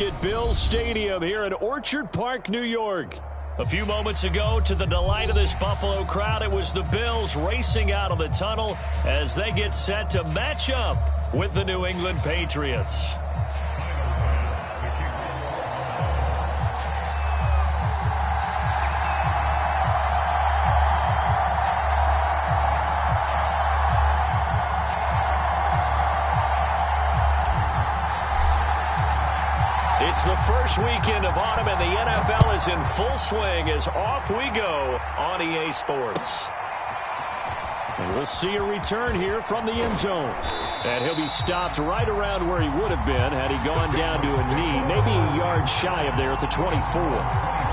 At Bills Stadium here in Orchard Park, New York. A few moments ago, to the delight of this Buffalo crowd, it was the Bills racing out of the tunnel as they get set to match up with the New England Patriots. It's the first weekend of autumn, and the NFL is in full swing as off we go on EA Sports. And we'll see a return here from the end zone. And he'll be stopped right around where he would have been had he gone down to a knee, maybe a yard shy of there at the 24.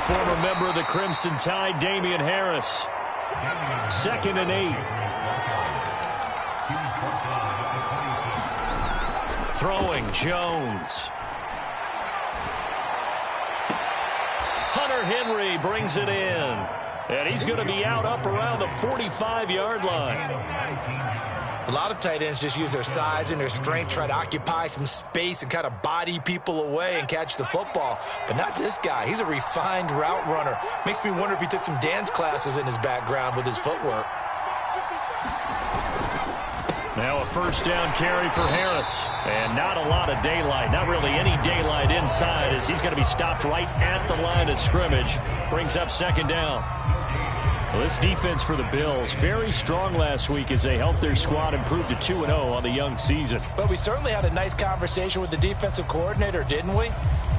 Former member of the Crimson Tide, Damien Harris. 2nd and 8. Throwing, Jones. Hunter Henry brings it in. And he's going to be out up around the 45-yard line. A lot of tight ends just use their size and their strength, try to occupy some space and kind of body people away and catch the football. But not this guy. He's a refined route runner. Makes me wonder if he took some dance classes in his background with his footwork. Now a first down carry for Harris. And not a lot of daylight. Not really any daylight inside as he's going to be stopped right at the line of scrimmage. Brings up 2nd down. Well, this defense for the Bills, very strong last week as they helped their squad improve to 2-0 on the young season. But we certainly had a nice conversation with the defensive coordinator, didn't we?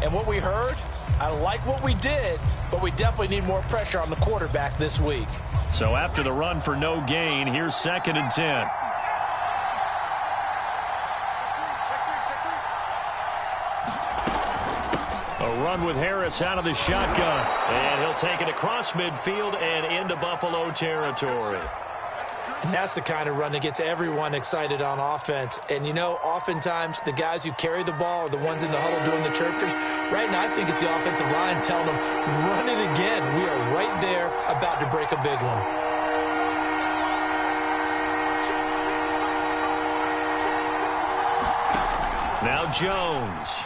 And what we heard, I like what we did, but we definitely need more pressure on the quarterback this week. So after the run for no gain, here's 2nd and 10. A run with Harris out of the shotgun. And he'll take it across midfield and into Buffalo territory. And that's the kind of run that gets everyone excited on offense. And, you know, oftentimes the guys who carry the ball are the ones in the huddle doing the chirping. Right now, I think it's the offensive line telling them, run it again. We are right there about to break a big one. Now Jones.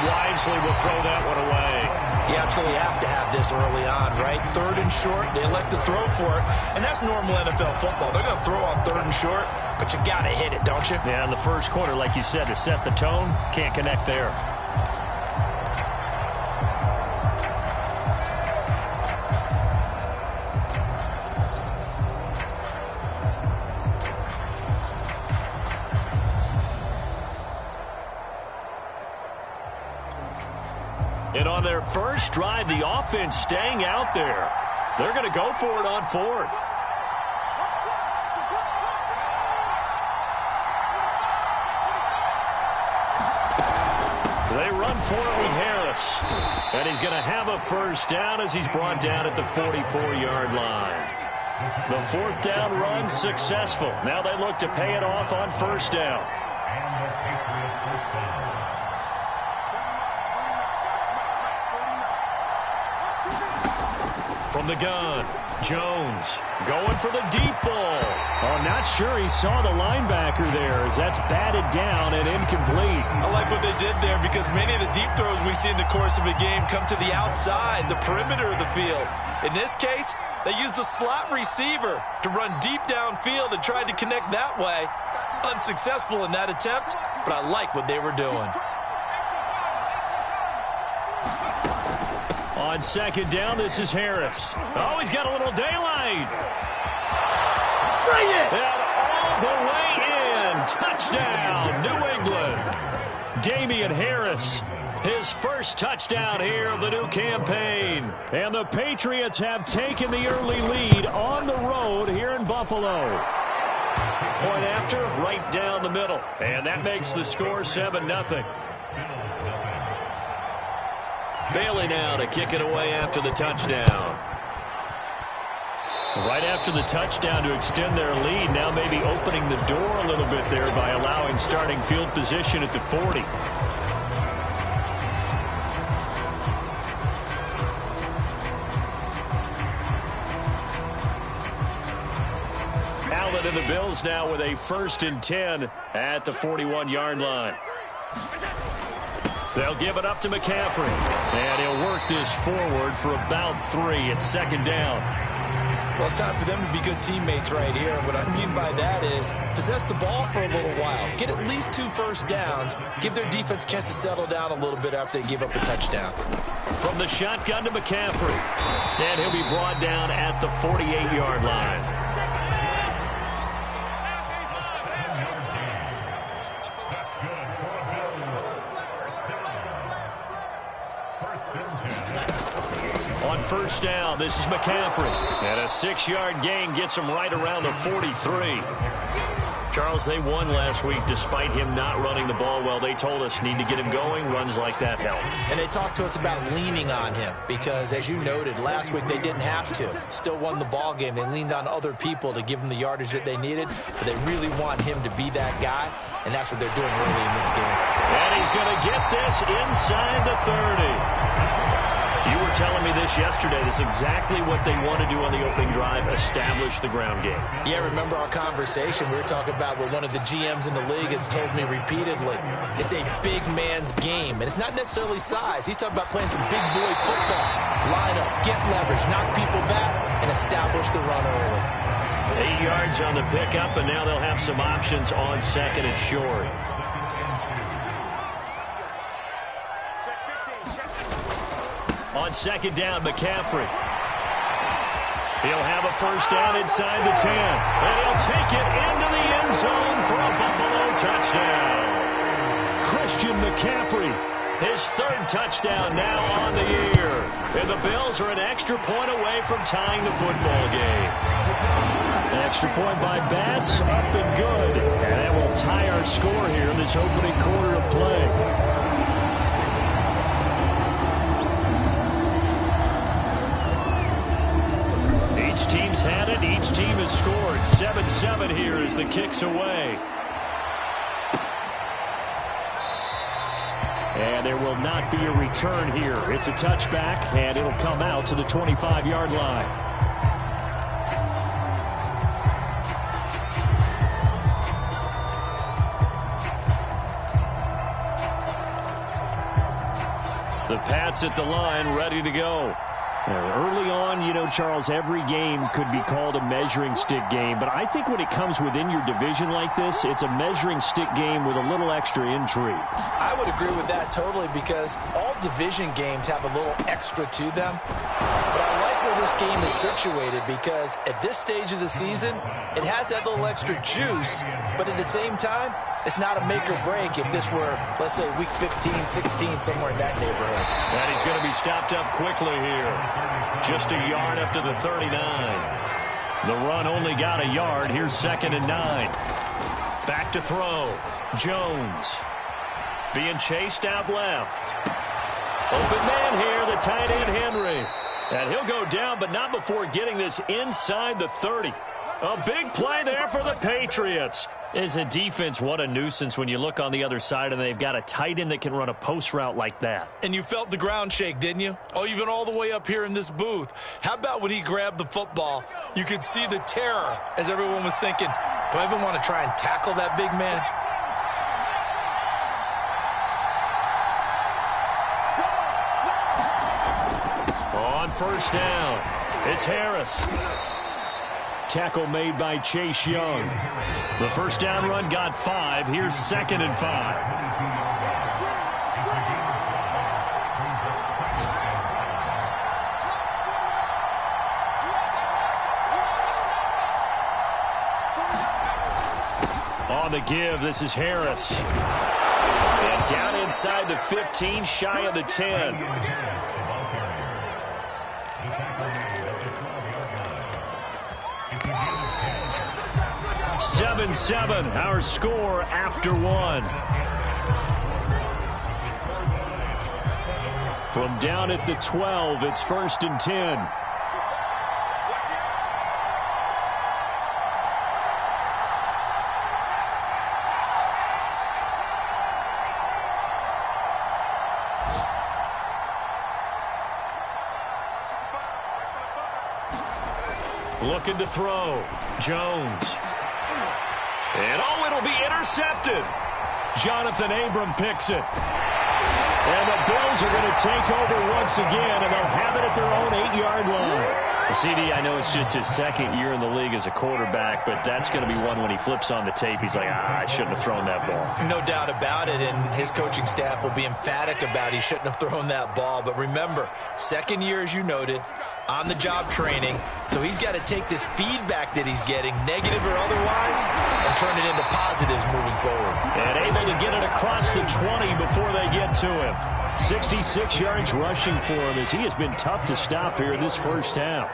Wisely will throw that one away. You absolutely have to have this early on, right? 3rd and short, they elect to throw for it, and that's normal NFL football. They're going to throw on 3rd and short, but you got to hit it, don't you? Yeah, in the first quarter, like you said, to set the tone, can't connect there. And on their first drive, the offense staying out there. They're going to go for it on 4th. They run for it with Harris. And he's going to have a first down as he's brought down at the 44-yard line. The 4th down run successful. Now they look to pay it off on 1st down. From the gun, Jones going for the deep ball. Oh, not sure he saw the linebacker there as that's batted down and incomplete. I like what they did there because many of the deep throws we see in the course of a game come to the outside, the perimeter of the field. In this case, they used the slot receiver to run deep downfield and tried to connect that way. Unsuccessful in that attempt, but I like what they were doing. On 2nd down, this is Harris. Oh, he's got a little daylight. Bring it! And all the way in. Touchdown, New England. Damien Harris His first touchdown here of the new campaign. And the Patriots have taken the early lead on the road here in Buffalo. Point after, right down the middle. And that makes the score 7-0. Bailey now to kick it away after the touchdown. Right after the touchdown to extend their lead, now maybe opening the door a little bit there by allowing starting field position at the 40. Allen and the Bills now with a 1st and 10 at the 41-yard line. They'll give it up to McCaffrey. And he'll work this forward for about 3 at 2nd down. Well, it's time for them to be good teammates right here. What I mean by that is possess the ball for a little while. Get at least 2 first downs. Give their defense a chance to settle down a little bit after they give up a touchdown. From the shotgun to McCaffrey. And he'll be brought down at the 48-yard line. On 1st down, this is McCaffrey. And a 6-yard gain gets him right around the 43. Charles, they won last week despite him not running the ball well. They told us need to get him going. Runs like that help. And they talked to us about leaning on him because, as you noted, last week they didn't have to. Still won the ball game. They leaned on other people to give them the yardage that they needed, but they really want him to be that guy, and that's what they're doing early in this game. And he's going to get this inside the 30. You were telling me this yesterday. This is exactly what they want to do on the opening drive, establish the ground game. Yeah, remember our conversation? We were talking about what one of the GMs in the league has told me repeatedly. It's a big man's game, and it's not necessarily size. He's talking about playing some big boy football. Line up, get leverage, knock people back, and establish the run early. 8 yards on the pickup, and now they'll have some options on 2nd and short. On 2nd down, McCaffrey. He'll have a 1st down inside the 10. And he'll take it into the end zone for a Buffalo touchdown. Christian McCaffrey, his 3rd touchdown now on the year. And the Bills are an extra point away from tying the football game. An extra point by Bass, up and good. And that will tie our score here in this opening quarter of play. Each team's had it. Each team has scored. 7-7 here as the kick's away. And there will not be a return here. It's a touchback, and it'll come out to the 25-yard line. The Pats at the line, ready to go. Early on, you know, Charles, every game could be called a measuring stick game. But I think when it comes within your division like this, it's a measuring stick game with a little extra intrigue. I would agree with that totally because all division games have a little extra to them. But I like where this game is situated because at this stage of the season, it has that little extra juice. But at the same time, it's not a make or break if this were, let's say, week 15, 16, somewhere in that neighborhood. And he's going to be stopped up quickly here. Just a yard up to the 39. The run only got a yard. Here's 2nd and 9. Back to throw. Jones being chased out left. Open man here, the tight end Henry. And he'll go down, but not before getting this inside the 30. A big play there for the Patriots. As a defense, what a nuisance when you look on the other side and they've got a tight end that can run a post route like that. And you felt the ground shake, didn't you? Oh, even all the way up here in this booth. How about when he grabbed the football? You could see the terror as everyone was thinking, do I even want to try and tackle that big man? On 1st down, it's Harris. Tackle made by Chase Young. The 1st down run got 5. Here's 2nd and 5. On the give, this is Harris. And down inside the 15, shy of the 10. 7-7, our score after one. From down at the 12, it's 1st and 10. Looking to throw. Jones. And it'll be intercepted. Jonathan Abram picks it. And the Bills are going to take over once again, and they'll have it at their own 8-yard line. CD, I know it's just his second year in the league as a quarterback, but that's going to be one when he flips on the tape. He's like, I shouldn't have thrown that ball. No doubt about it, and his coaching staff will be emphatic about he shouldn't have thrown that ball. But remember, second year, as you noted, on-the-job training, so he's got to take this feedback that he's getting, negative or otherwise, and turn it into positives moving forward. And able to get it across the 20 before they get to him. 66 yards rushing for him as he has been tough to stop here in this first half.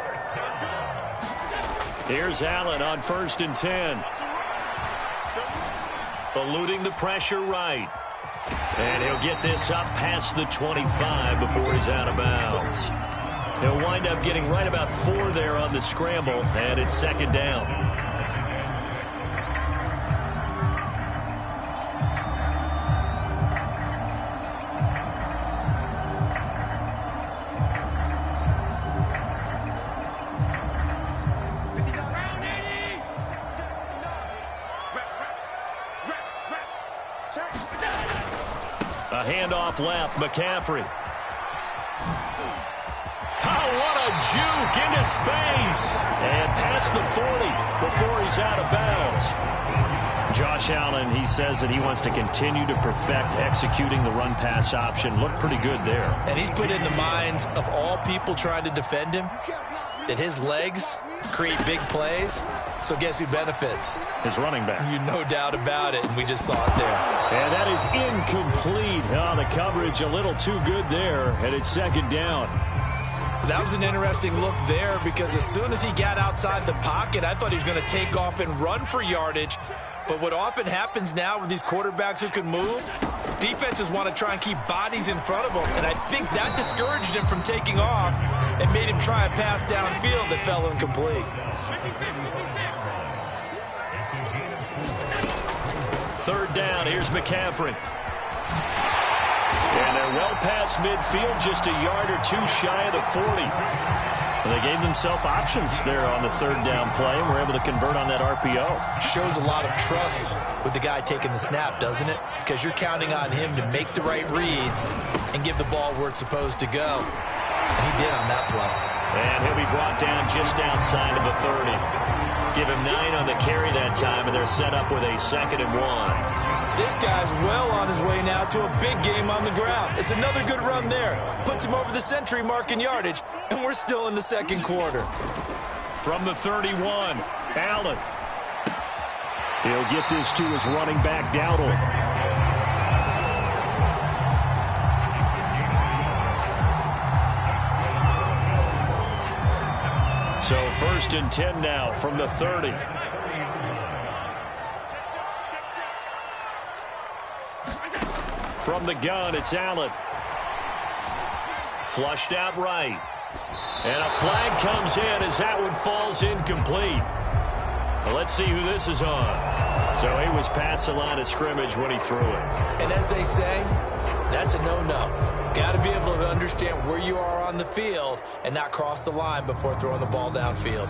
Here's Allen on 1st and 10. Eluding the pressure right. And he'll get this up past the 25 before he's out of bounds. He'll wind up getting right about 4 there on the scramble, and it's 2nd down. A handoff left, McCaffrey. Oh, what a juke into space. And past the 40 before he's out of bounds. Josh Allen, he says that he wants to continue to perfect executing the run-pass option. Looked pretty good there. And he's put in the minds of all people trying to defend him that his legs create big plays. So guess who benefits? His running back. You no doubt about it, and we just saw it there. And that is incomplete. Oh, the coverage a little too good there, and it's 2nd down. That was an interesting look there because as soon as he got outside the pocket, I thought he was going to take off and run for yardage. But what often happens now with these quarterbacks who can move, defenses want to try and keep bodies in front of them, and I think that discouraged him from taking off and made him try a pass downfield that fell incomplete. 3rd down, here's McCaffrey. And they're well past midfield, just a yard or 2 shy of the 40. And they gave themselves options there on the 3rd down play, and were able to convert on that RPO. Shows a lot of trust with the guy taking the snap, doesn't it? Because you're counting on him to make the right reads and give the ball where it's supposed to go. And he did on that play. And he'll be brought down just outside of the 30. Give him 9 on the carry that time, and they're set up with a 2nd and 1. This guy's well on his way now to a big game on the ground. It's another good run there. Puts him over the century mark in yardage, and we're still in the 2nd quarter. From the 31, Allen. He'll get this to his running back, Dowdle. So 1st and 10 now from the 30. From the gun, it's Allen. Flushed out right. And a flag comes in as that one falls incomplete. Well, let's see who this is on. So he was past the line of scrimmage when he threw it. And as they say, that's a no-no. Got to be able to understand where you are on the field and not cross the line before throwing the ball downfield.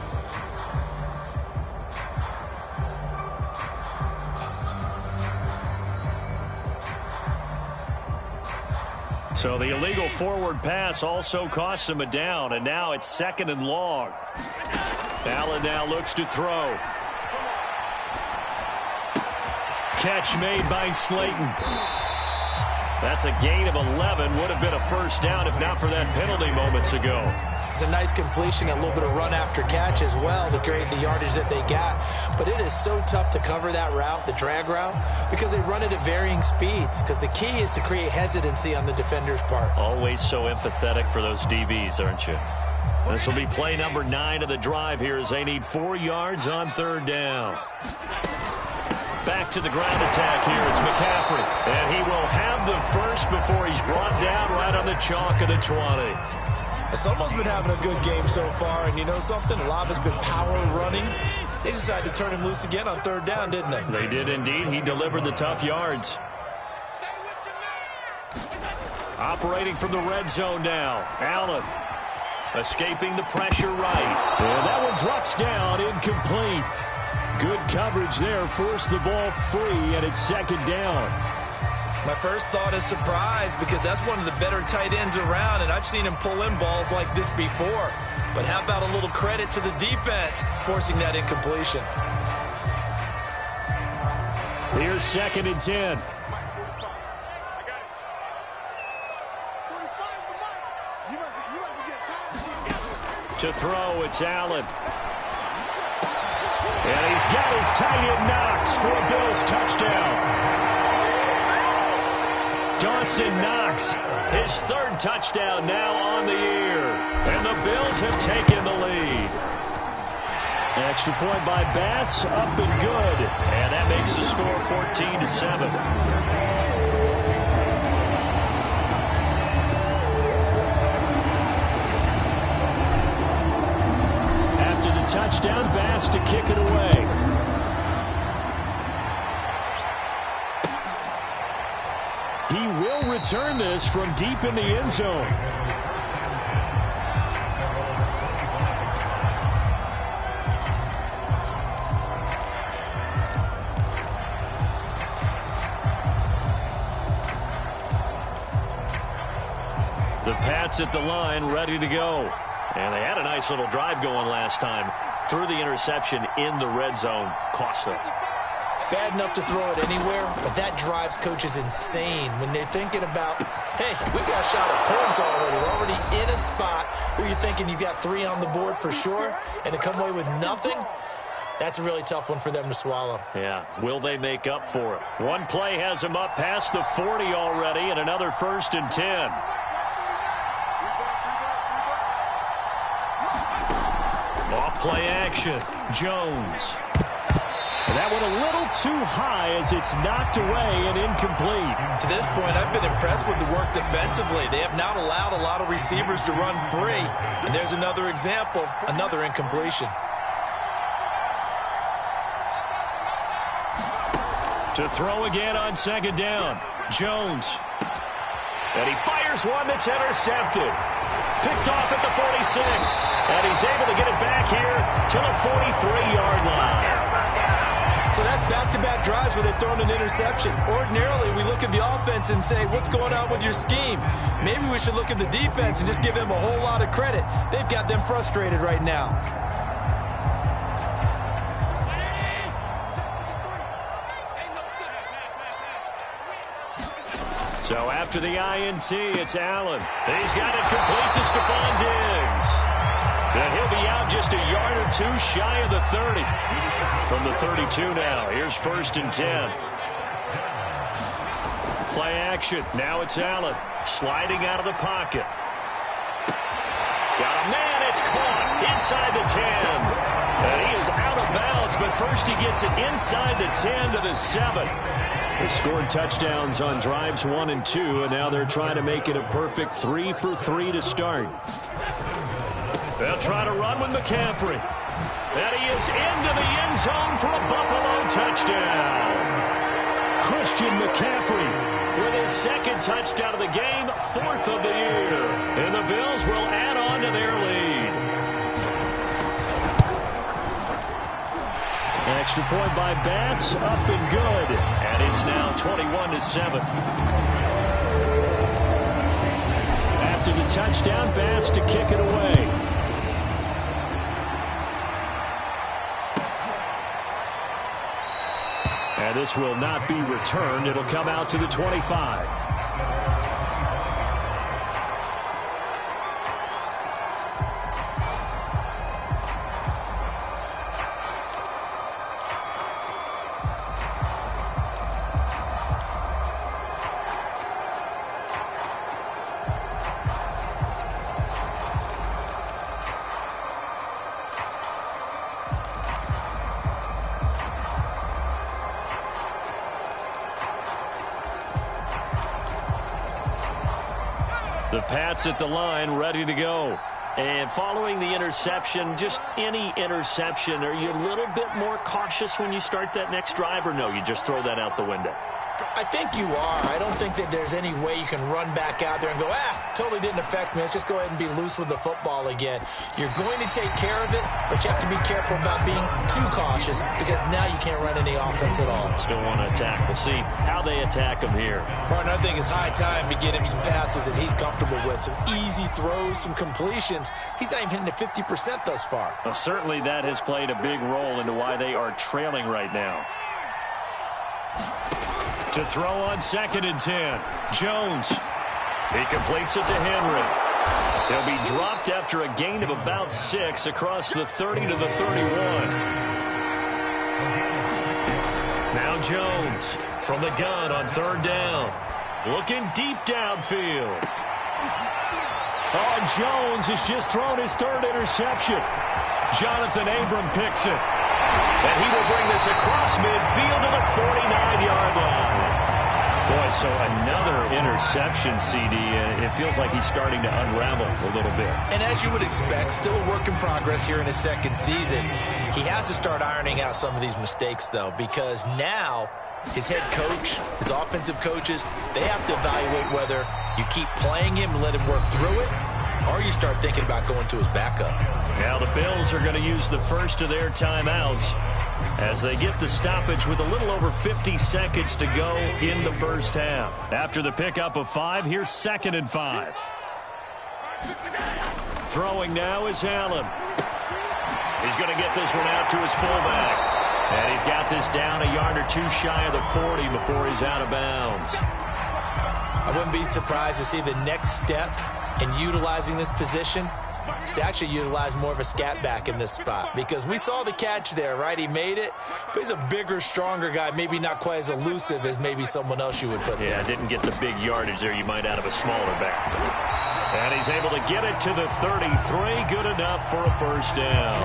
So the illegal forward pass also costs him a down, and now it's 2nd and long. Allen now looks to throw. Catch made by Slayton. That's a gain of 11. Would have been a 1st down if not for that penalty moments ago. It's a nice completion, a little bit of run after catch as well to create the yardage that they got. But it is so tough to cover that route, the drag route, because they run it at varying speeds. Because the key is to create hesitancy on the defender's part. Always so empathetic for those DBs, aren't you? This will be play number 9 of the drive here as they need 4 yards on 3rd down. Back to the ground attack here. It's McCaffrey. And he will have the first before he's brought down right on the chalk of the 20. Someone's been having a good game so far, and you know something? A lot has been power running. They decided to turn him loose again on 3rd down, didn't they? They did indeed. He delivered the tough yards. Operating from the red zone now. Allen escaping the pressure right. And that one drops down, incomplete. Good coverage there. Forced the ball free, and it's 2nd down. My first thought is surprise because that's one of the better tight ends around, and I've seen him pull in balls like this before. But how about a little credit to the defense forcing that incompletion? Here's 2nd and 10. To throw, it's Allen. And he's got his tight end Knox for a Bills touchdown. Dawson Knox, his 3rd touchdown now on the year. And the Bills have taken the lead. Extra point by Bass, up and good. And that makes the score 14-7. Touchdown, Bass to kick it away. He will return this from deep in the end zone. The Pats at the line, ready to go. And they had a nice little drive going last time. Threw the interception in the red zone. Costly. Bad enough to throw it anywhere, but that drives coaches insane when they're thinking about, hey, we got a shot at points already. We're already in a spot where you're thinking you got 3 on the board for sure, and to come away with nothing, that's a really tough one for them to swallow. Yeah, will they make up for it? One play has them up past the 40 already, and another 1st and 10. Play action. Jones. And that one a little too high as it's knocked away and incomplete. To this point, I've been impressed with the work defensively. They have not allowed a lot of receivers to run free. And there's another example, another incompletion. To throw again on 2nd down. Jones. And he fires one that's intercepted. Picked off at the 46. And he's able to get it back here to the 43-yard line. So that's back-to-back drives where they've thrown an interception. Ordinarily, we look at the offense and say, what's going on with your scheme? Maybe we should look at the defense and just give them a whole lot of credit. They've got them frustrated right now. So after the INT, it's Allen. He's got it complete to Stephon Diggs. And he'll be out just a yard or 2 shy of the 30. From the 32 now, here's 1st and 10. Play action. Now it's Allen. Sliding out of the pocket. Got a man. It's caught inside the 10. And he is out of bounds, but first he gets it inside the 10 to the 7. They scored touchdowns on drives 1 and 2, and now they're trying to make it a perfect 3 for 3 to start. They'll try to run with McCaffrey. And he is into the end zone for a Buffalo touchdown. Christian McCaffrey with his 2nd touchdown of the game, 4th of the year. And the Bills will add on to their lead. Extra point by Bass, up and good. And it's now 21-7. After the touchdown, Bass to kick it away. And this will not be returned. It'll come out to the 25. The Pats at the line, ready to go. And following the interception, just any interception, are you a little bit more cautious when you start that next drive, or no, you just throw that out the window? I think you are. I don't think that there's any way you can run back out there and go, totally didn't affect me. Let's just go ahead and be loose with the football again. You're going to take care of it, but you have to be careful about being too cautious because now you can't run any offense at all. Still want to attack. We'll see how they attack him here. Martin, I think it's high time to get him some passes that he's comfortable with, some easy throws, some completions. He's not even hitting to 50% thus far. Well, certainly that has played a big role into why they are trailing right now. To throw on 2nd and 10. Jones. He completes it to Henry. He'll be dropped after a gain of about 6 across the 30 to the 31. Now Jones from the gun on 3rd down. Looking deep downfield. Oh, Jones has just thrown his 3rd interception. Jonathan Abram picks it. And he will bring this across midfield to the 49-yard line. Boy, so another interception, CD. It feels like he's starting to unravel a little bit. And as you would expect, still a work in progress here in his 2nd season. He has to start ironing out some of these mistakes, though, because now his head coach, his offensive coaches, they have to evaluate whether you keep playing him and let him work through it, or you start thinking about going to his backup. Now the Bills are going to use the first of their timeouts as they get the stoppage with a little over 50 seconds to go in the first half. After the pickup of 5, here's 2nd and 5. Throwing now is Allen. He's going to get this one out to his fullback. And he's got this down a yard or 2 shy of the 40 before he's out of bounds. I wouldn't be surprised to see the next step in utilizing this position is to actually utilize more of a scat back in this spot, because we saw the catch there, right? He made it, but he's a bigger, stronger guy, maybe not quite as elusive as maybe someone else you would put there. Yeah, didn't get the big yardage there you might out of a smaller back. And he's able to get it to the 33, good enough for a first down.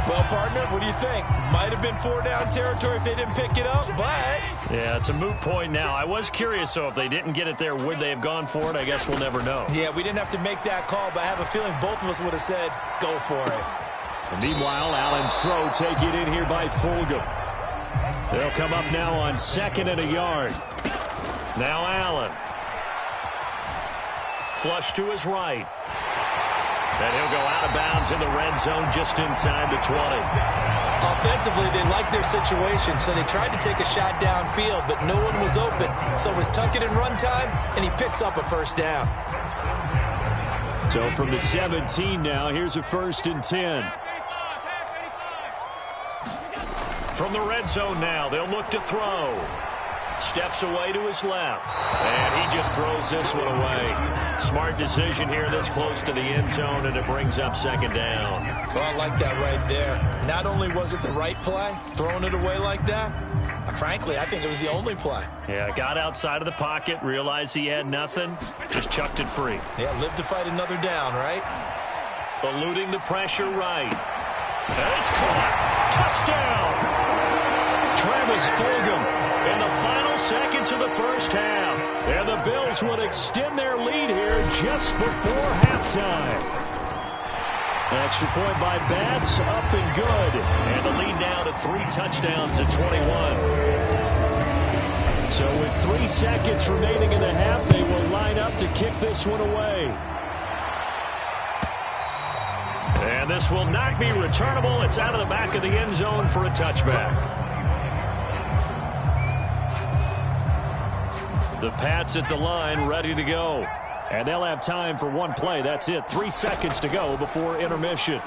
Well, partner, what do you think? Might have been 4-down territory if they didn't pick it up, but... Yeah, it's a moot point now. I was curious, so if they didn't get it there, would they have gone for it? I guess we'll never know. Yeah, we didn't have to make that call, but I have a feeling both of us would have said, go for it. And meanwhile, Allen's throw taken in here by Fulgham. They'll come up now on 2nd and a yard. Now Allen. Flush to his right. And he'll go out of bounds in the red zone just inside the 20. Offensively, they liked their situation, so they tried to take a shot downfield, but no one was open. So it was tuck it and run time, and he picks up a first down. So from the 17 now, here's a 1st and 10. From the red zone now, they'll look to throw. Steps away to his left. And he just throws this one away. Smart decision here this close to the end zone, and it brings up 2nd down. Well, I like that right there. Not only was it the right play, throwing it away like that, frankly, I think it was the only play. Yeah, got outside of the pocket, realized he had nothing, just chucked it free. Yeah, lived to fight another down, right? Eluding the pressure right. And it's caught. Touchdown! Travis Fulgham in the final seconds of the first half. And the Bills would extend their lead here just before halftime. Extra point by Bass, up and good. And the lead now to 3 touchdowns at 21. So with 3 seconds remaining in the half, they will line up to kick this one away. And this will not be returnable. It's out of the back of the end zone for a touchback. The Pats at the line, ready to go. And they'll have time for one play. That's it. 3 seconds to go before intermission.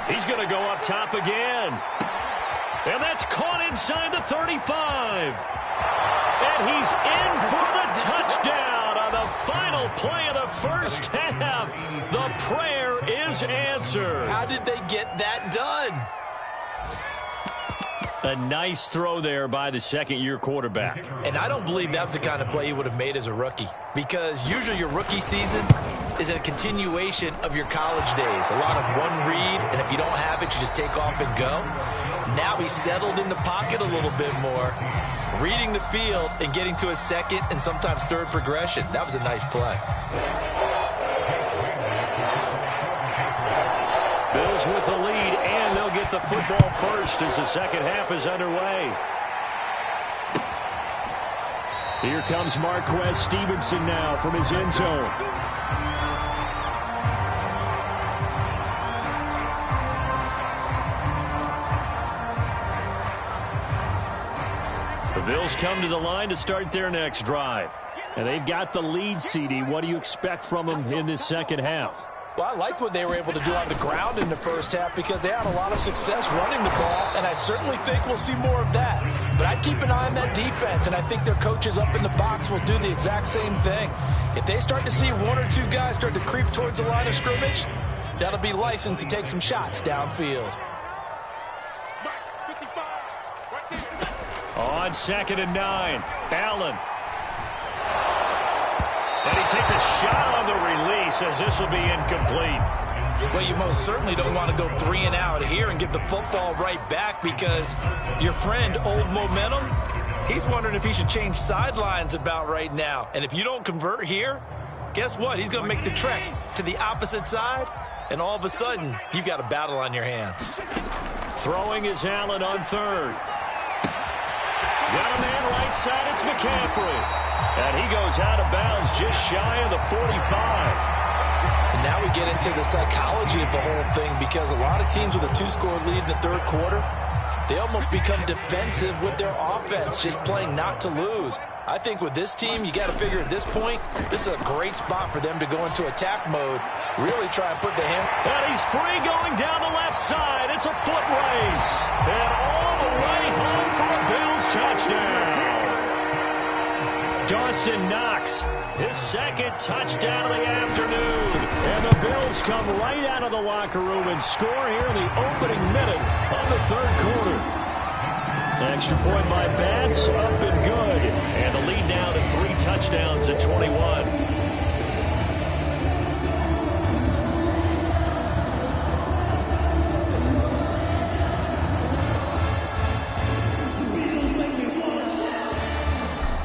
He's going to go up top again. And that's caught inside the 35. And he's in for the touchdown on the final play of the first half. The prayer is answered. How did they get that done? A nice throw there by the second-year quarterback. And I don't believe that was the kind of play he would have made as a rookie, because usually your rookie season is a continuation of your college days. A lot of one read, and if you don't have it, you just take off and go. Now he's settled in the pocket a little bit more, reading the field and getting to a second and sometimes third progression. That was a nice play. Bills with the lead, and they'll get the football first as the second half is underway. Here comes Marquez Stevenson now from his end zone. The Bills come to the line to start their next drive. And they've got the lead, CD. What do you expect from them in this second half? Well, I like what they were able to do on the ground in the first half because they had a lot of success running the ball, and I certainly think we'll see more of that. But I'd keep an eye on that defense, and I think their coaches up in the box will do the exact same thing. If they start to see one or two guys start to creep towards the line of scrimmage, that'll be licensed to take some shots downfield. On 2nd and 9, Allen. And he takes a shot on the release as this will be incomplete. Well, you most certainly don't want to go 3 and out here and get the football right back because your friend, Old Momentum, he's wondering if he should change sidelines about right now. And if you don't convert here, guess what? He's going to make the trek to the opposite side, and all of a sudden, you've got a battle on your hands. Throwing is Allen on 3rd. Got a man right side, it's McCaffrey. And he goes out of bounds just shy of the 45. And now we get into the psychology of the whole thing because a lot of teams with a 2-score lead in the third quarter, they almost become defensive with their offense, just playing not to lose. I think with this team, you got to figure at this point, this is a great spot for them to go into attack mode, really try and put the hand. And he's free going down the left side. It's a foot race. And all the way home for a Bills touchdown. Dawson Knox, his second touchdown of the afternoon. And the Bills come right out of the locker room and score here in the opening minute of the third quarter. Extra point by Bass, up and good. And the lead now to 3 touchdowns at 21.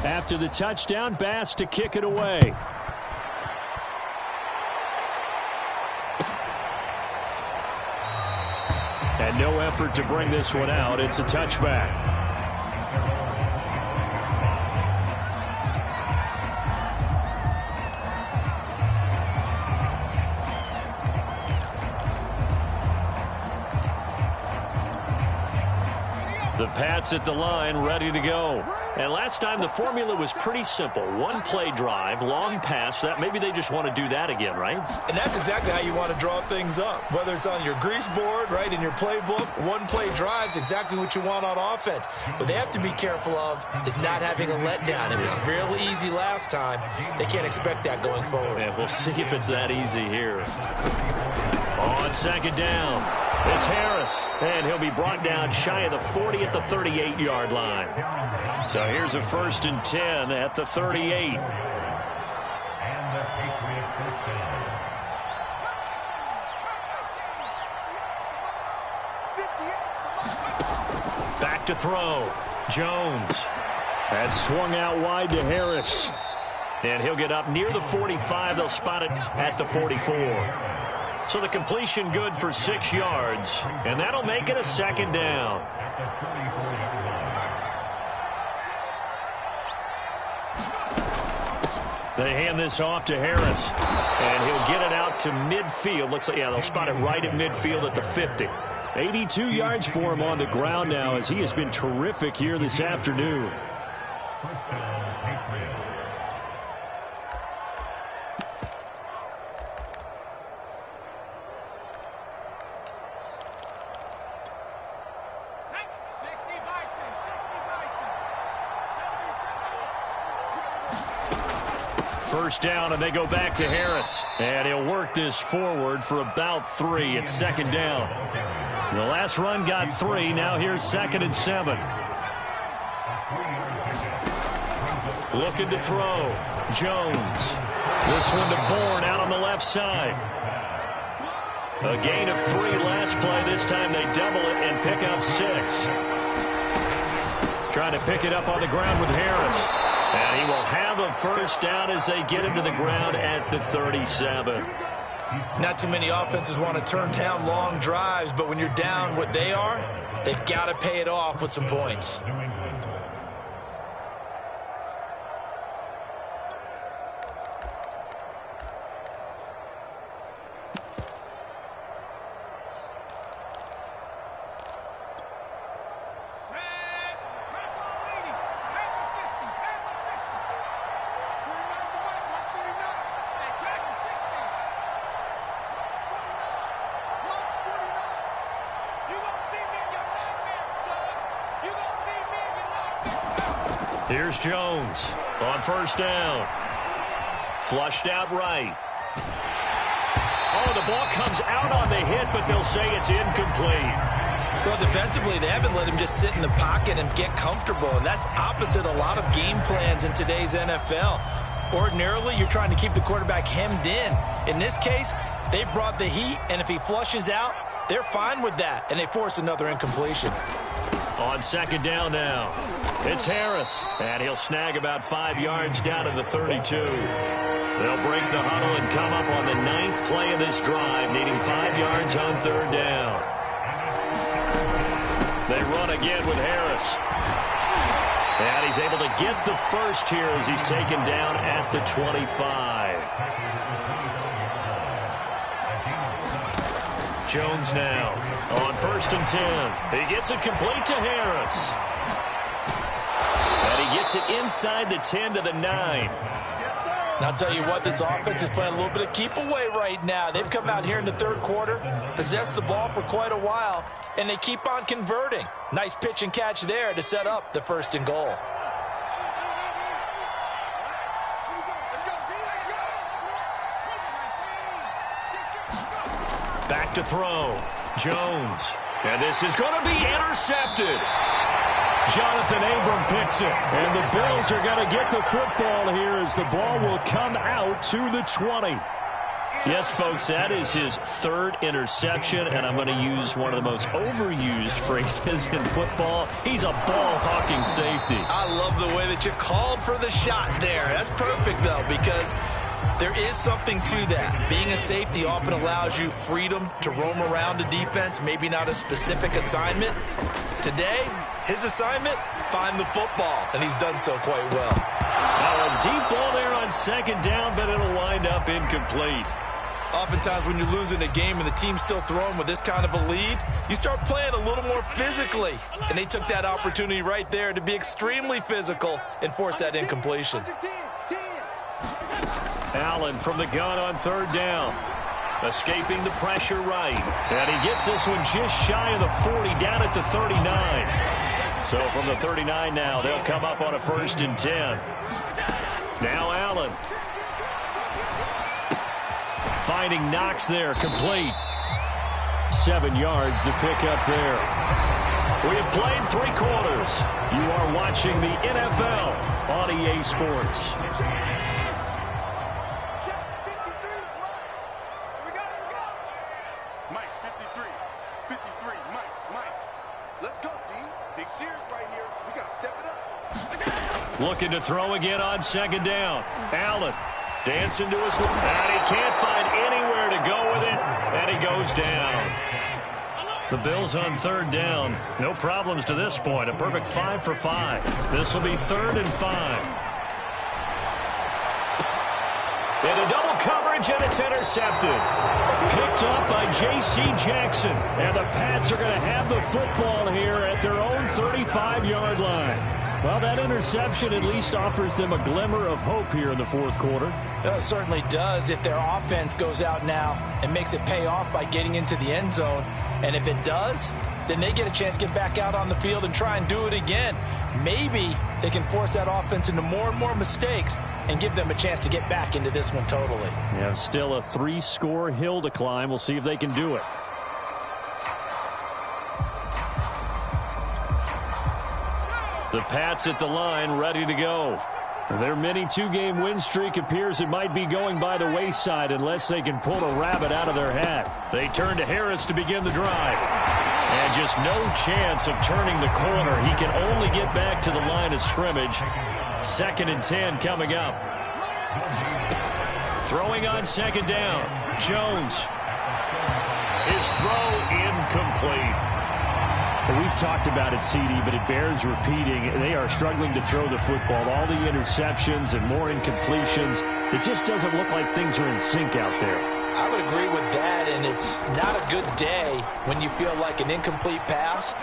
After the touchdown, Bass to kick it away. And no effort to bring this one out. It's a touchback. The Pats at the line, ready to go. And last time the formula was pretty simple. 1-play drive, long pass. That maybe they just want to do that again, right? And that's exactly how you want to draw things up. Whether it's on your grease board, right, in your playbook, 1-play drives exactly what you want on offense. What they have to be careful of is not having a letdown. It was real easy last time. They can't expect that going forward. And we'll see if it's that easy here. On 2nd down. It's Harris, and he'll be brought down shy of the 40 at the 38-yard line. So here's a 1st and 10 at the 38. Back to throw. Jones. That's swung out wide to Harris. And he'll get up near the 45. They'll spot it at the 44. So the completion good for 6 yards, and that'll make it a 2nd down. They hand this off to Harris, and he'll get it out to midfield. Looks like, yeah, they'll spot it right at midfield at the 50. 82 yards for him on the ground now as he has been terrific here this afternoon. First down, and they go back to Harris. And he'll work this forward for about 3 at 2nd down. The last run got 3. Now here's 2nd and 7. Looking to throw. Jones. This one to Bourne out on the left side. A gain of 3 last play. This time they double it and pick up 6. Trying to pick it up on the ground with Harris. And he will have a first down as they get him to the ground at the 37. Not too many offenses want to turn down long drives, but when you're down what they are, they've got to pay it off with some points. Here's Jones on first down. Flushed out right. Oh, the ball comes out on the hit, but they'll say it's incomplete. Well, defensively, they haven't let him just sit in the pocket and get comfortable, and that's opposite a lot of game plans in today's NFL. Ordinarily, you're trying to keep the quarterback hemmed in. In this case, they brought the heat, and if he flushes out, they're fine with that, and they force another incompletion. On second down now, it's Harris, and he'll snag about 5 yards down to the 32. They'll break the huddle and come up on the 9th play of this drive, needing 5 yards on third down. They run again with Harris. And he's able to get the first here as he's taken down at the 25. Jones now on first and 10. He gets it complete to Harris. And he gets it inside the 10 to the 9. And I'll tell you what, this offense is playing a little bit of keep away right now. They've come out here in the third quarter, possessed the ball for quite a while, and they keep on converting. Nice pitch and catch there to set up the first and goal. Back to throw. Jones. And this is going to be intercepted. Jonathan Abram picks it. And the Bills are going to get the football here as the ball will come out to the 20. Yes, folks, that is his third interception, and I'm going to use one of the most overused phrases in football. He's a ball-hawking safety. I love the way that you called for the shot there. That's perfect, though, because there is something to that. Being a safety often allows you freedom to roam around a defense, maybe not a specific assignment. Today, his assignment, find the football, and he's done so quite well. Now a deep ball there on second down, but it'll wind up incomplete. Oftentimes when you're losing a game and the team's still throwing with this kind of a lead, you start playing a little more physically. And they took that opportunity right there to be extremely physical and force that incompletion. Allen from the gun on third down. Escaping the pressure right. And he gets this one just shy of the 40 down at the 39. So from the 39 now, they'll come up on a first and 10. Now Allen. Finding Knox there, complete. 7 yards to pick up there. We have played 3 quarters. You are watching the NFL on EA Sports. Mike, 53, Mike. Let's go, D. Big series right here, so we got to step it up. Looking to throw again on second down. Allen. Dancing to his left, and he can't find anywhere to go with it, and he goes down. The Bills on third down. No problems to this point. A perfect 5 for 5. This will be 3rd and 5. Into double coverage, and it's intercepted. Picked up by J.C. Jackson, and the Pats are going to have the football here at their own 35-yard line. Well, that interception at least offers them a glimmer of hope here in the fourth quarter. Well, it certainly does if their offense goes out now and makes it pay off by getting into the end zone. And if it does, then they get a chance to get back out on the field and try and do it again. Maybe they can force that offense into more and more mistakes and give them a chance to get back into this one totally. Yeah, still a 3-score hill to climb. We'll see if they can do it. The Pats at the line, ready to go. Their mini 2-game win streak appears it might be going by the wayside unless they can pull a rabbit out of their hat. They turn to Harris to begin the drive. And just no chance of turning the corner. He can only get back to the line of scrimmage. 2nd and 10 coming up. Throwing on second down. Jones. His throw incomplete. We've talked about it, CD, but it bears repeating. They are struggling to throw the football. All the interceptions and more incompletions. It just doesn't look like things are in sync out there. I would agree with that, and it's not a good day when you feel like an incomplete pass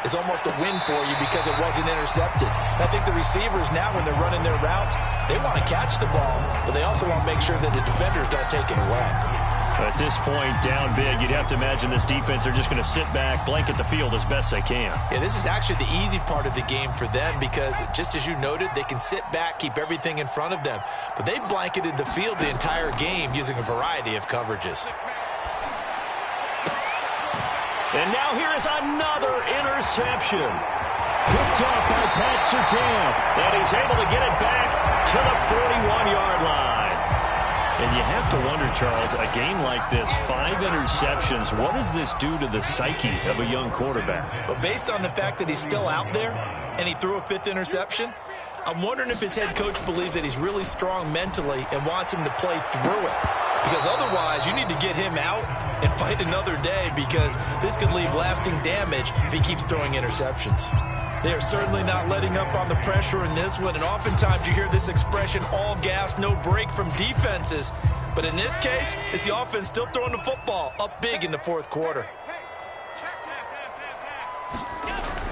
is almost a win for you because it wasn't intercepted. I think the receivers now, when they're running their routes, they want to catch the ball, but they also want to make sure that the defenders don't take it away. At this point, down big, you'd have to imagine this defense are just going to sit back, blanket the field as best they can. Yeah, this is actually the easy part of the game for them because, just as you noted, they can sit back, keep everything in front of them. But they blanketed the field the entire game using a variety of coverages. And now here is another interception. Picked off by Pat Surtain. And he's able to get it back to the 41-yard line. And you have to wonder, Charles, a game like this, 5 interceptions, what does this do to the psyche of a young quarterback? But based on the fact that he's still out there and he threw a 5th interception, I'm wondering if his head coach believes that he's really strong mentally and wants him to play through it. Because otherwise, you need to get him out and fight another day because this could leave lasting damage if he keeps throwing interceptions. They are certainly not letting up on the pressure in this one, and oftentimes you hear this expression, all gas, no break from defenses. But in this case, it's the offense still throwing the football up big in the 4th quarter.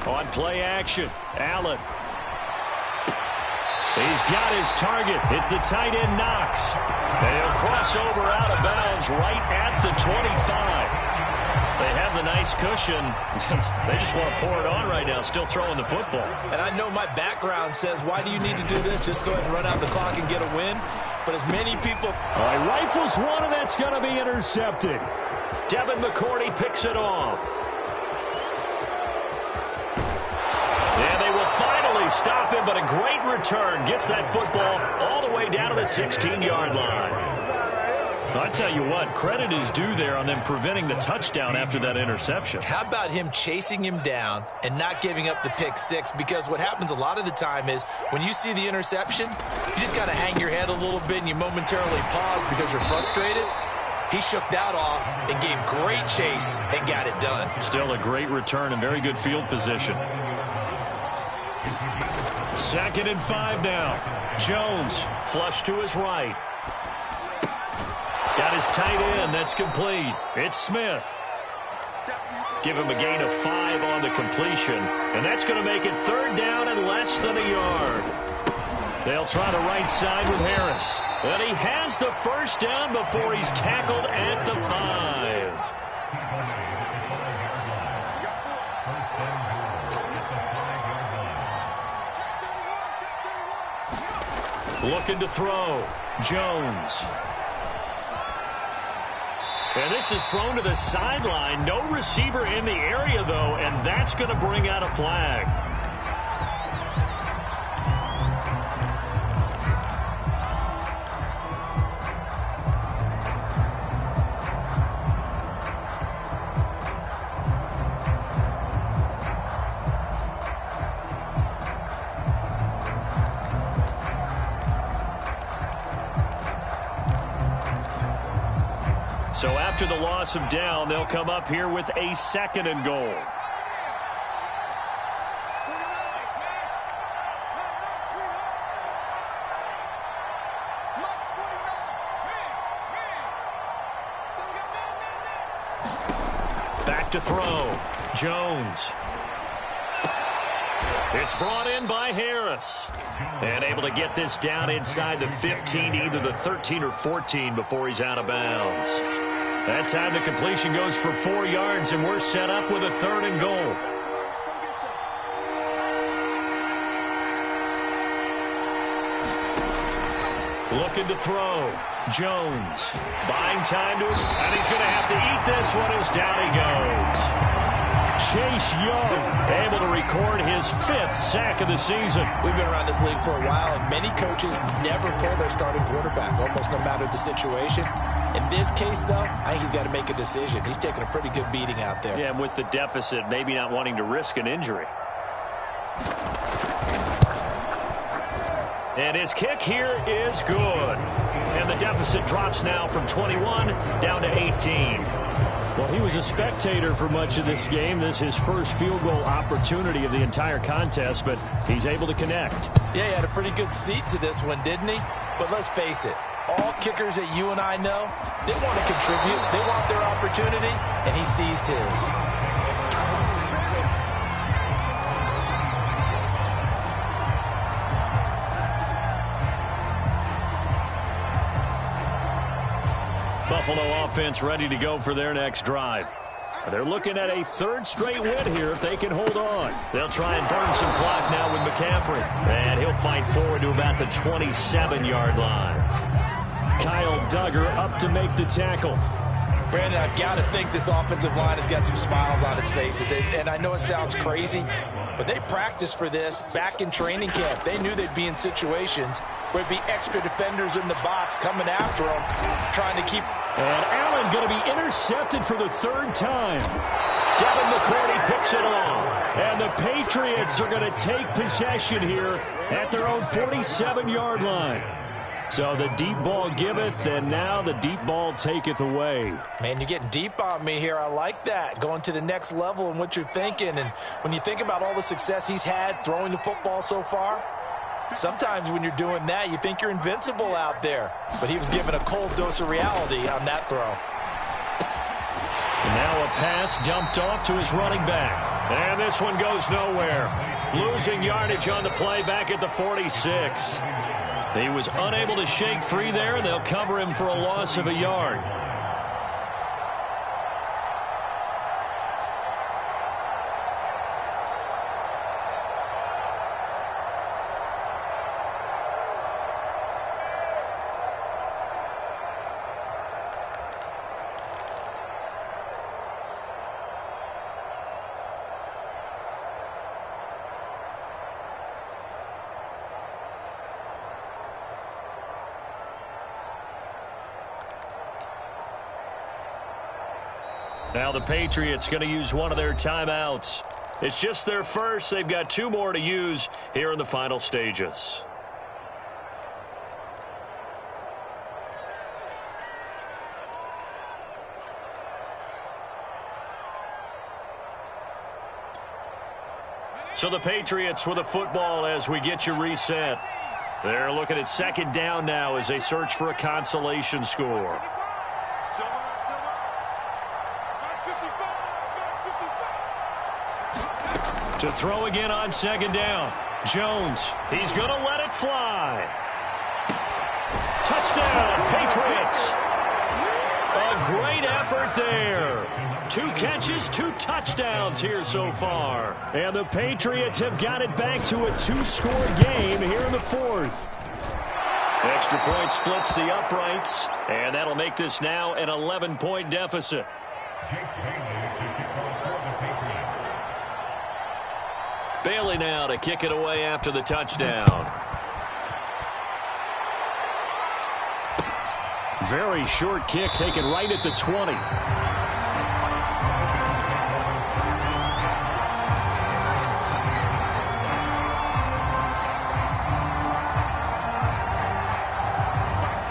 On play action, Allen. He's got his target. It's the tight end, Knox. And he'll cross over out of bounds right at the 25. They have the nice cushion. They just want to pour it on right now, still throwing the football. And I know my background says, why do you need to do this? Just go ahead and run out the clock and get a win. But as many people... All right, rifles one, and that's going to be intercepted. Devin McCourty picks it off. And they will finally stop him, but a great return. Gets that football all the way down to the 16-yard line. I tell you what, credit is due there on them preventing the touchdown after that interception. How about him chasing him down and not giving up the pick 6? Because what happens a lot of the time is when you see the interception, you just kind of hang your head a little bit and you momentarily pause because you're frustrated. He shook that off and gave great chase and got it done. Still a great return and very good field position. 2nd and 5 now. Jones flush to his right. Got his tight end. That's complete. It's Smith. Give him a gain of 5 on the completion. And that's going to make it 3rd down and less than a yard. They'll try the right side with Harris. And he has the 1st down before he's tackled at the 5. Looking to throw. Jones. And this is thrown to the sideline. No receiver in the area, though, and that's going to bring out a flag. So after the loss of down, they'll come up here with a 2nd and goal. Back to throw. Jones. It's brought in by Harris. And able to get this down inside the 15, either the 13 or 14 before he's out of bounds. That time the completion goes for 4 yards, and we're set up with a 3rd and goal. Looking to throw. Jones. Buying time to his... And he's going to have to eat this one as down he goes. Chase Young able to record his 5th sack of the season. We've been around this league for a while, and many coaches never pull their starting quarterback, almost no matter the situation. In this case, though, I think he's got to make a decision. He's taking a pretty good beating out there. Yeah, and with the deficit, maybe not wanting to risk an injury. And his kick here is good. And the deficit drops now from 21 down to 18. Well, he was a spectator for much of this game. This is his first field goal opportunity of the entire contest, but he's able to connect. Yeah, he had a pretty good seat to this one, didn't he? But let's face it, all kickers that you and I know, they want to contribute. They want their opportunity, and he seized his. Buffalo offense ready to go for their next drive. They're looking at a third straight win here if they can hold on. They'll try and burn some clock now with McCaffrey. And he'll fight forward to about the 27-yard line. Kyle Duggar up to make the tackle. Brandon, I've got to think this offensive line has got some smiles on its faces. And I know it sounds crazy, but they practiced for this back in training camp. They knew they'd be in situations where there'd be extra defenders in the box coming after them, trying to keep. And Allen going to be intercepted for the third time. Devin McCourty picks it off. And the Patriots are going to take possession here at their own 47-yard line. So the deep ball giveth, and now the deep ball taketh away. Man, you're getting deep on me here. I like that, going to the next level in what you're thinking. And when you think about all the success he's had throwing the football so far, sometimes when you're doing that, you think you're invincible out there. But he was given a cold dose of reality on that throw. And now a pass dumped off to his running back. And this one goes nowhere. Losing yardage on the play back at the 46. He was unable to shake free there, and they'll cover him for a loss of a yard. Now the Patriots going to use one of their timeouts. It's just their first. They've got two more to use here in the final stages. So the Patriots with a football as we get you reset. They're looking at second down now as they search for a consolation score. To throw again on second down. Jones, he's going to let it fly. Touchdown, Patriots. A great effort there. 2 catches, 2 touchdowns here so far. And the Patriots have got it back to a 2-score game here in the fourth. Extra point splits the uprights, and that'll make this now an 11-point deficit. Bailey now to kick it away after the touchdown. Very short kick taken right at the 20.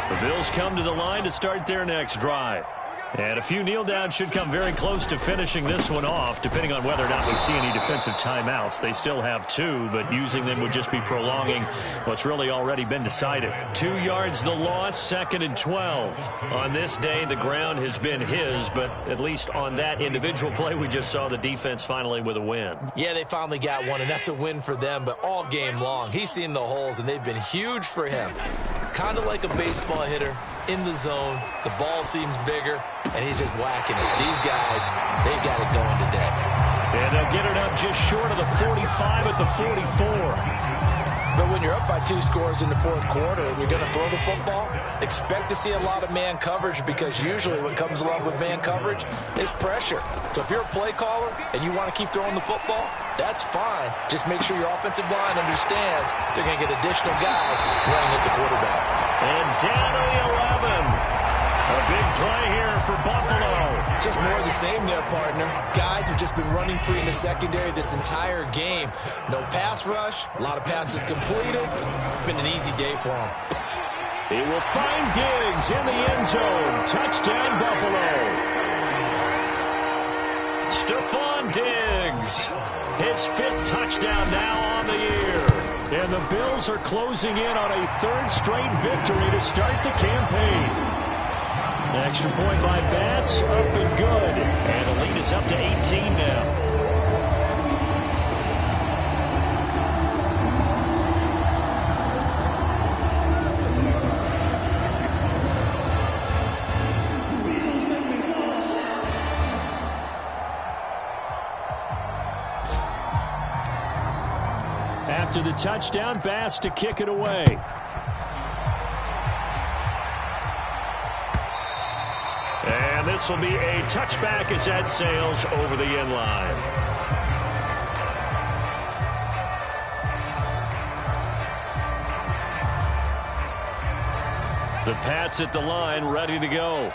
The Bills come to the line to start their next drive. And a few kneel downs should come very close to finishing this one off, depending on whether or not we see any defensive timeouts. They still have 2, but using them would just be prolonging what's really already been decided. 2 yards the loss, 2nd and 12. On this day, the ground has been his, but at least on that individual play, we just saw the defense finally with a win. Yeah, they finally got one, and that's a win for them, but all game long, he's seen the holes, and they've been huge for him. Kind of like a baseball hitter in the zone. The ball seems bigger, and he's just whacking it. These guys, they've got it going today. And they'll get it up just short of the 45 at the 44. But when you're up by 2 scores in the fourth quarter and you're going to throw the football, expect to see a lot of man coverage, because usually what comes along with man coverage is pressure. So if you're a play caller and you want to keep throwing the football, that's fine. Just make sure your offensive line understands they're going to get additional guys running at the quarterback. And down to the 11. A big play here for Buffalo. Just more of the same there, partner. Guys have just been running free in the secondary this entire game. No pass rush, a lot of passes completed. Been an easy day for them. He will find Diggs in the end zone. Touchdown, Buffalo. Stephon Diggs, his 5th touchdown now on the year. And the Bills are closing in on a 3rd straight victory to start the campaign. Extra point by Bass, up and good. And the lead is up to 18 now. After the touchdown, Bass to kick it away. And this will be a touchback as that sails over the end line. The Pats at the line, ready to go.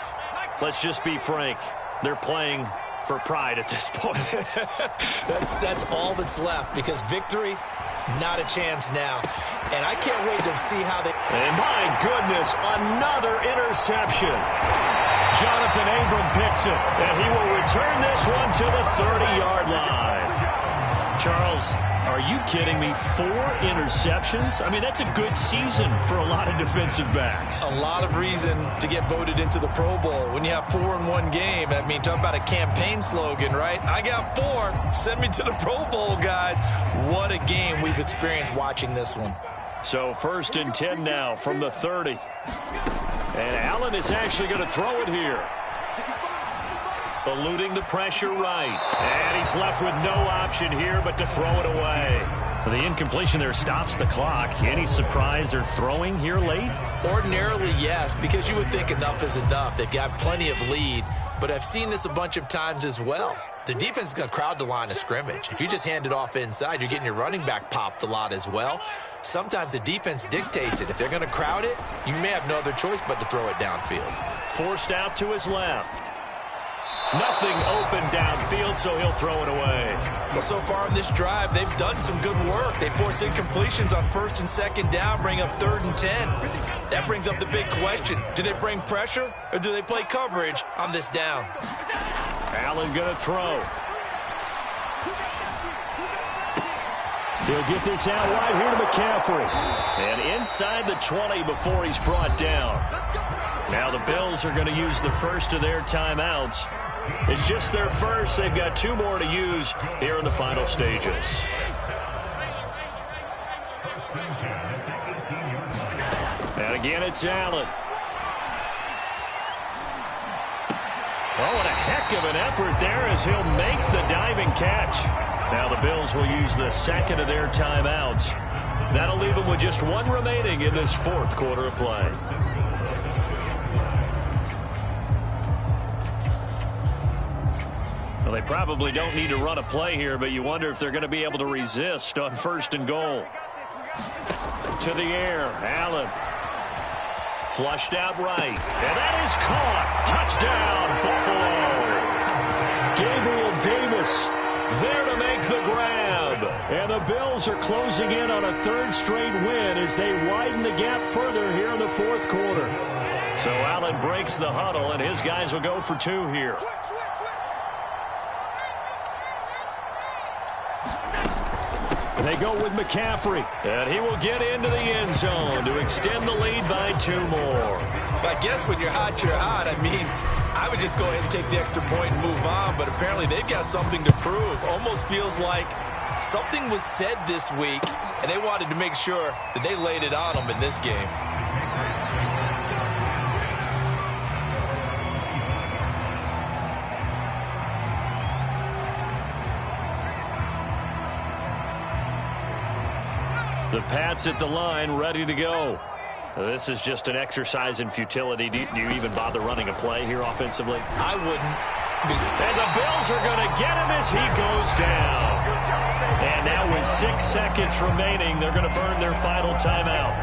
Let's just be frank. They're playing for pride at this point. That's all that's left, because victory, not a chance now. And I can't wait to see how they... And my goodness, another interception. Jonathan Abram picks it, and he will return this one to the 30-yard line. Charles, are you kidding me? 4 interceptions? I mean, that's a good season for a lot of defensive backs. A lot of reason to get voted into the Pro Bowl. When you have 4 in one game, I mean, talk about a campaign slogan, right? I got 4. Send me to the Pro Bowl, guys. What a game we've experienced watching this one. So 1st and 10 now from the 30. And Allen is actually going to throw it here. Eluding the pressure right. And he's left with no option here but to throw it away. The incompletion there stops the clock. Any surprise they're throwing here late? Ordinarily, yes, because you would think enough is enough. They've got plenty of lead. But I've seen this a bunch of times as well. The defense is going to crowd the line of scrimmage. If you just hand it off inside, you're getting your running back popped a lot as well. Sometimes the defense dictates it. If they're going to crowd it, you may have no other choice but to throw it downfield. Forced out to his left. Nothing open downfield, so he'll throw it away. Well, so far in this drive, they've done some good work. They force incompletions on 1st and 2nd down, bring up 3rd and 10. That brings up the big question. Do they bring pressure, or do they play coverage on this down? Allen going to throw. He'll get this out wide here to McCaffrey. And inside the 20 before he's brought down. Now the Bills are going to use the first of their timeouts. It's just their first. They've got 2 more to use here in the final stages. And again, it's Allen. Oh, and a heck of an effort there as he'll make the diving catch. Now the Bills will use the 2nd of their timeouts. That'll leave them with just 1 remaining in this 4th quarter of play. Well, they probably don't need to run a play here, but you wonder if they're going to be able to resist on 1st and goal. To the air, Allen. Flushed out right. And that is caught. Touchdown, Buffalo. Gabriel Davis there to make the grab. And the Bills are closing in on a 3rd straight win as they widen the gap further here in the 4th quarter. So Allen breaks the huddle, and his guys will go for 2 here. They go with McCaffrey, and he will get into the end zone to extend the lead by 2 more. But I guess when you're hot, you're hot. I mean, I would just go ahead and take the extra point and move on, but apparently they've got something to prove. Almost feels like something was said this week, and they wanted to make sure that they laid it on them in this game. The Pats at the line, ready to go. This is just an exercise in futility. Do you even bother running a play here offensively? I wouldn't. And the Bills are going to get him as he goes down. And now with 6 seconds remaining, they're going to burn their final timeout.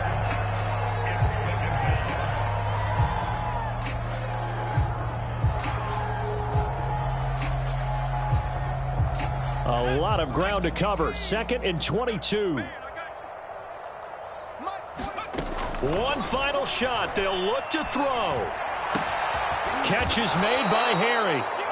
A lot of ground to cover. 2nd and 22. One final shot. They'll look to throw. Catch is made by Harry.